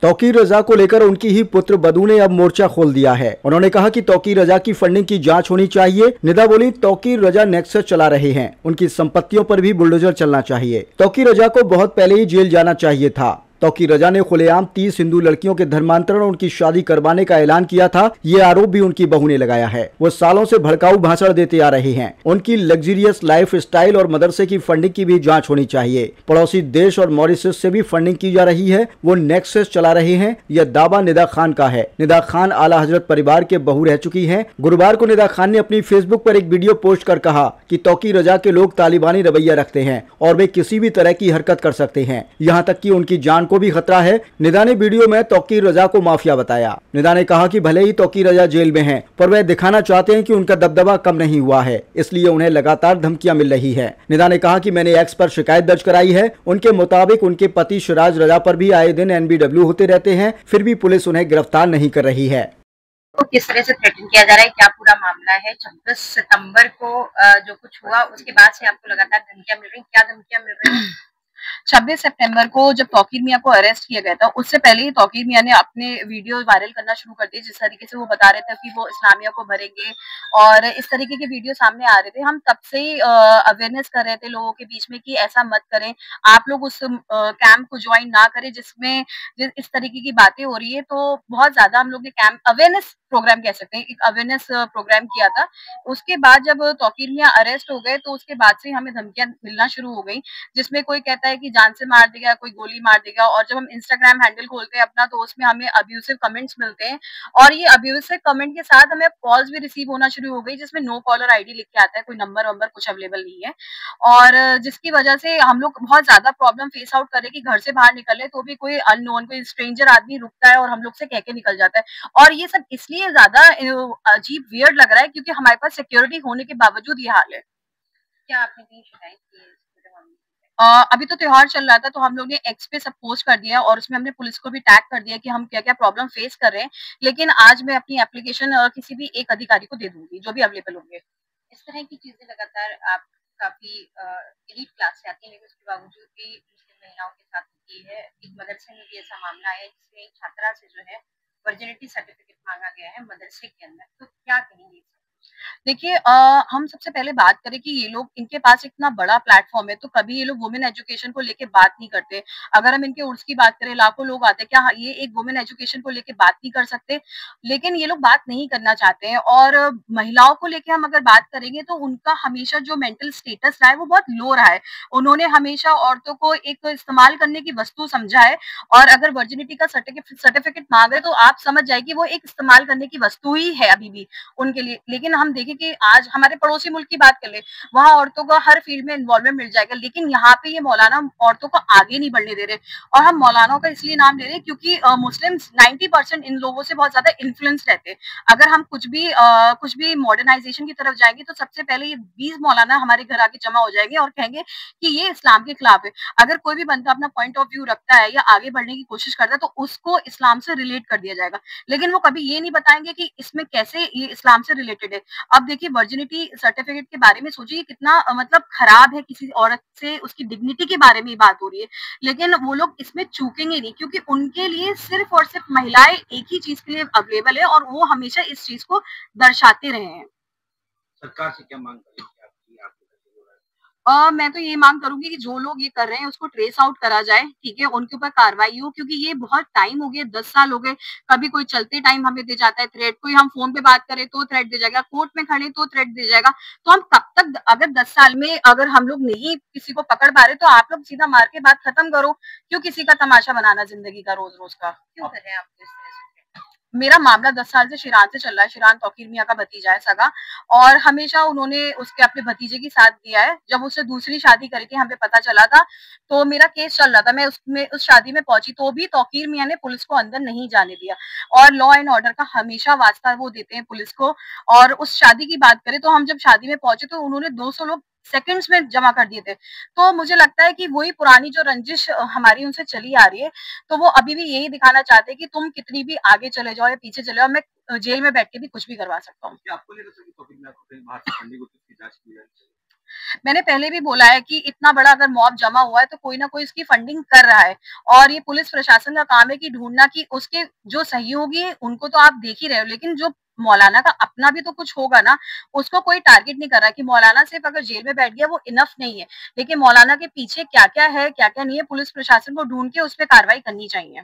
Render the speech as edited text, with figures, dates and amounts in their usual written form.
तौकीर रजा को लेकर उनकी ही पुत्र बदू ने अब मोर्चा खोल दिया है। उन्होंने कहा कि तौकीर रजा की फंडिंग की जांच होनी चाहिए। निदा बोली, तौकीर रजा नेक्सस चला रहे हैं, उनकी संपत्तियों पर भी बुलडोजर चलना चाहिए। तौकीर रजा को बहुत पहले ही जेल जाना चाहिए था। तौकीर रजा ने खुलेआम 30 हिंदू लड़कियों के धर्मांतरण और उनकी शादी करवाने का ऐलान किया था। ये आरोप भी उनकी बहू ने लगाया है। वो सालों से भड़काऊ भाषण देते आ रहे हैं। उनकी लग्जरियस लाइफ स्टाइल और मदरसे की फंडिंग की भी जांच होनी चाहिए। पड़ोसी देश और मॉरिशस से भी फंडिंग की जा रही है। वो नेक्सस चला रहे हैं। यह दावा निदा खान का है। निदा खान आला हजरत परिवार के बहू रह चुकी हैं। गुरुवार को निदा खान ने अपनी फेसबुक पर एक वीडियो पोस्ट कर कहा कि तौकीर रजा के लोग तालिबानी रवैया रखते हैं और वे किसी भी तरह की हरकत कर सकते हैं, यहाँ तक कि उनकी जान को भी खतरा है। निदा ने वीडियो में तौकीर रजा को माफिया बताया। निदा ने कहा कि भले ही तौकीर रजा जेल में हैं, पर वह दिखाना चाहते हैं कि उनका दबदबा कम नहीं हुआ है, इसलिए उन्हें लगातार धमकियां मिल रही है। निदा ने कहा कि मैंने एक्स पर शिकायत दर्ज कराई है। उनके मुताबिक उनके पति सिराज रजा पर भी आए दिन NBW होते रहते हैं, फिर भी पुलिस उन्हें गिरफ्तार नहीं कर रही है। तो किस तरह से थ्रेटन किया जा रहा है, क्या पूरा मामला है? 26 सितंबर को जो कुछ हुआ उसके बाद से आपको लगातार धमकियां मिल रही, क्या धमकियां मिल रही हैं? 26 सितंबर को जब तौकीर मियां को अरेस्ट किया गया था, उससे पहले ही तौकीर मियां ने अपने वीडियो वायरल करना शुरू कर दिए। जिस तरीके से वो बता रहे थे कि वो इस्लामिया को भरेंगे और इस तरीके के वीडियो सामने आ रहे थे। हम तब से ही अवेयरनेस कर रहे थे लोगों के बीच में कि ऐसा मत करें, आप लोग उस कैंप को ज्वाइन ना करें जिसमें इस तरीके की बातें हो रही है। तो बहुत ज्यादा हम लोग ने कैंप अवेयरनेस प्रोग्राम कह सकते हैं, एक अवेयरनेस प्रोग्राम किया था। उसके बाद जब तौकीर मियां अरेस्ट हो गए तो उसके बाद से हमें धमकियां मिलना शुरू हो गई, जिसमें कोई कहता है कि जान से मार देगा, कोई गोली मार देगा। और जब हम इंस्टाग्राम हैंडल खोलते हैं अपना तो उसमें हमें अब्यूसिव कमेंट्स मिलते हैं और ये अब्यूसिव कमेंट के साथ हमें कॉल्स भी रिसीव होना शुरू हो गई, जिसमें नो कॉलर आईडी लिख के आता है, कोई नंबर वंबर कुछ अवेलेबल नहीं है। और जिसकी वजह से हम लोग बहुत ज्यादा प्रॉब्लम फेस आउट करें कि घर से बाहर निकले तो भी कोई अननोन, कोई स्ट्रेंजर आदमी रुकता है और हम लोग से कह के निकल जाता है। और ये सब इसलिए ज्यादा अजीब वियर्ड लग रहा है क्योंकि हमारे पास सिक्योरिटी होने के बावजूद ये हाल है। क्या आपने कहीं शिकायत की है? अभी तो त्योहार चल रहा था तो हम लोग ने एक्स पे सब पोस्ट कर दिया और उसमें हमने पुलिस को भी टैग कर दिया कि हम क्या-क्या प्रॉब्लम फेस कर रहे हैं। लेकिन आज मैं अपनी एप्लीकेशन किसी भी एक अधिकारी को दे दूंगी जो भी अवेलेबल होंगे। इस तरह की चीजें लगातार आप काफी एलीट क्लास से आती हैं, लेकिन उसके बावजूद भी मुस्लिम महिलाओं के साथ होती है। एक मदरसे में भी ऐसा मामला आया जिसमें एक छात्रा से जो है वर्जिनिटी सर्टिफिकेट मांगा गया है मदरसे के अंदर, तो क्या कहेंगे? देखिए हम सबसे पहले बात करें कि ये लोग, इनके पास इतना बड़ा प्लेटफॉर्म है तो कभी ये लोग वुमेन एजुकेशन को लेके बात नहीं करते। अगर हम इनके उर्स की बात करें, लाखों लोग आते हैं, क्या ये एक वुमेन एजुकेशन को लेके बात नहीं कर सकते? लेकिन ये लोग बात नहीं करना चाहते हैं। और महिलाओं को लेके हम अगर बात करेंगे तो उनका हमेशा जो मेंटल स्टेटस रहा है वो बहुत लो रहा है। उन्होंने हमेशा औरतों को एक इस्तेमाल करने की वस्तु समझा है और अगर वर्जिनिटी का सर्टिफिकेट मांगे तो आप समझ जाए कि वो एक इस्तेमाल करने की वस्तु ही है अभी भी उनके लिए। लेकिन हम देखें कि आज हमारे पड़ोसी मुल्क की बात कर ले, वहाँ औरतों को हर फील्ड में इन्वॉल्वमेंट मिल जाएगा, लेकिन यहाँ पे ये मौलाना औरतों को आगे नहीं बढ़ने दे रहे। और हम मौलानाओं का इसलिए नाम ले रहे हैं क्योंकि मुस्लिम्स 90% इन लोगों से बहुत ज्यादा इन्फ्लुएंस रहते हैं। अगर हम कुछ भी मॉडर्नाइजेशन की तरफ जाएंगे तो सबसे पहले ये 20 मौलाना हमारे घर आके जमा हो जाएंगे और कहेंगे कि ये इस्लाम के खिलाफ है। अगर कोई भी बंदा अपना पॉइंट ऑफ व्यू रखता है या आगे बढ़ने की कोशिश करता है तो उसको इस्लाम से रिलेट कर दिया जाएगा, लेकिन वो कभी ये नहीं बताएंगे कि इसमें कैसे ये इस्लाम से रिलेटेड है। अब देखिए वर्जिनिटी सर्टिफिकेट के बारे में सोचिए कितना मतलब खराब है, किसी औरत से उसकी डिग्निटी के बारे में बात हो रही है, लेकिन वो लोग इसमें चूकेंगे नहीं क्योंकि उनके लिए सिर्फ और सिर्फ महिलाएं एक ही चीज के लिए अवेलेबल है और वो हमेशा इस चीज को दर्शाते रहे हैं। सरकार से क्या मांग करेंगे? मैं तो ये मांग करूंगी कि जो लोग ये कर रहे हैं उसको ट्रेस आउट करा जाए, ठीक है, उनके ऊपर कार्रवाई हो, क्योंकि ये बहुत टाइम हो गया, 10 साल हो गए। कभी कोई चलते टाइम हमें दे जाता है थ्रेट, कोई हम फोन पे बात करें तो थ्रेट दे जाएगा, कोर्ट में खड़े तो थ्रेट दे जाएगा। तो हम कब तक, अगर 10 साल में अगर हम लोग नहीं किसी को पकड़ पा रहे तो आप लोग सीधा मार के बात खत्म करो। क्यों किसी का तमाशा बनाना जिंदगी का रोज रोज का? क्यों कर रहे हैं आप इस तरह से? मेरा मामला 10 साल से शिरान से चल रहा है। शिरान तौकीर मियां का भतीजा है सगा, और हमेशा उन्होंने उसके अपने भतीजे की साथ दिया है। जब उससे दूसरी शादी करी थी हमें पता चला था, तो मेरा केस चल रहा था, मैं उस शादी में पहुंची तो भी तौकीर मियां ने पुलिस को अंदर नहीं जाने दिया। और लॉ एंड ऑर्डर का हमेशा वास्ता वो देते हैं पुलिस को। और उस शादी की बात करें तो हम जब शादी में पहुंचे तो उन्होंने 200 लोग सेकंड्स में जमा कर दिए थे। तो मुझे लगता है कि वही पुरानी जो रंजिश हमारी उनसे चली आ रही है, तो वो अभी भी यही दिखाना चाहते हैं कि तुम कितनी भी आगे चले जाओ या पीछे चले जाओ, मैं जेल में बैठ के भी कुछ भी करवा सकता हूँ। आपको नहीं लगता कि मैंने पहले भी बोला है कि इतना बड़ा अगर मॉब जमा हुआ है तो कोई ना कोई इसकी फंडिंग कर रहा है और ये पुलिस प्रशासन का काम है कि ढूंढना कि उसके जो सहयोगी हैं उनको तो आप देख ही रहे हो, लेकिन जो मौलाना का अपना भी तो कुछ होगा ना, उसको कोई टारगेट नहीं कर रहा कि मौलाना सिर्फ अगर जेल में बैठ गया वो इनफ नहीं है, लेकिन मौलाना के पीछे क्या क्या है क्या क्या नहीं है पुलिस प्रशासन को ढूंढ के उस पर कार्रवाई करनी चाहिए।